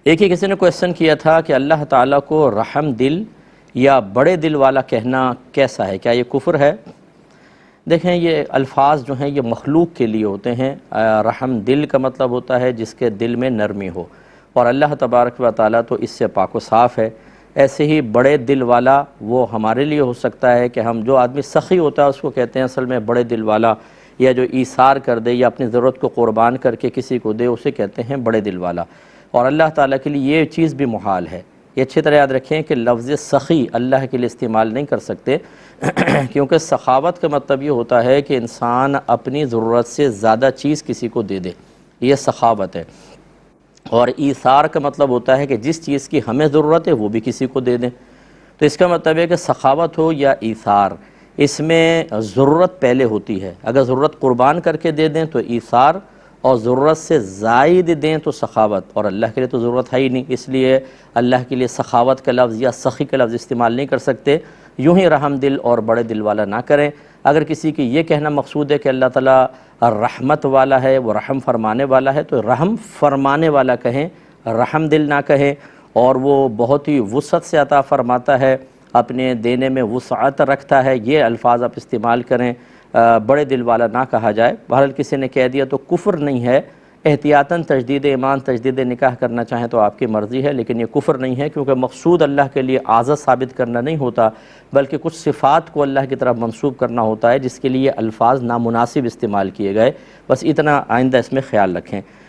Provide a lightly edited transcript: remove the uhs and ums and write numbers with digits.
ایک ہی کسی نے کویسچن کیا تھا کہ اللہ تعالیٰ کو رحم دل یا بڑے دل والا کہنا کیسا ہے، کیا یہ کفر ہے؟ دیکھیں، یہ الفاظ جو ہیں یہ مخلوق کے لیے ہوتے ہیں۔ رحم دل کا مطلب ہوتا ہے جس کے دل میں نرمی ہو، اور اللہ تبارک و تعالیٰ تو اس سے پاک و صاف ہے۔ ایسے ہی بڑے دل والا وہ ہمارے لیے ہو سکتا ہے کہ ہم جو آدمی سخی ہوتا ہے اس کو کہتے ہیں اصل میں بڑے دل والا، یا جو ایثار کر دے یا اپنی ضرورت کو قربان کر کے کسی کو دے اسے کہتے ہیں بڑے دل والا۔ اور اللہ تعالیٰ کے لیے یہ چیز بھی محال ہے۔ یہ اچھی طرح یاد رکھیں کہ لفظ سخی اللہ کے لیے استعمال نہیں کر سکتے، کیونکہ سخاوت کا مطلب یہ ہوتا ہے کہ انسان اپنی ضرورت سے زیادہ چیز کسی کو دے دے، یہ سخاوت ہے۔ اور ایثار کا مطلب ہوتا ہے کہ جس چیز کی ہمیں ضرورت ہے وہ بھی کسی کو دے دیں۔ تو اس کا مطلب ہے کہ سخاوت ہو یا ایثار، اس میں ضرورت پہلے ہوتی ہے۔ اگر ضرورت قربان کر کے دے دیں تو ایثار، اور ضرورت سے زائد دیں تو سخاوت، اور اللہ کے لیے تو ضرورت ہے ہی نہیں، اس لیے اللہ کے لیے سخاوت کا لفظ یا سخی کا لفظ استعمال نہیں کر سکتے۔ یوں ہی رحم دل اور بڑے دل والا نہ کریں۔ اگر کسی کی یہ کہنا مقصود ہے کہ اللہ تعالیٰ رحمت والا ہے، وہ رحم فرمانے والا ہے، تو رحم فرمانے والا کہیں، رحم دل نہ کہیں۔ اور وہ بہت ہی وسعت سے عطا فرماتا ہے، اپنے دینے میں وسعت رکھتا ہے، یہ الفاظ آپ استعمال کریں، بڑے دل والا نہ کہا جائے۔ بہرحال کسی نے کہہ دیا تو کفر نہیں ہے، احتیاطاً تجدید ایمان تجدید نکاح کرنا چاہیں تو آپ کی مرضی ہے، لیکن یہ کفر نہیں ہے، کیونکہ مقصود اللہ کے لیے اعزت ثابت کرنا نہیں ہوتا، بلکہ کچھ صفات کو اللہ کی طرف منسوب کرنا ہوتا ہے جس کے لیے الفاظ نامناسب استعمال کیے گئے۔ بس اتنا آئندہ اس میں خیال رکھیں۔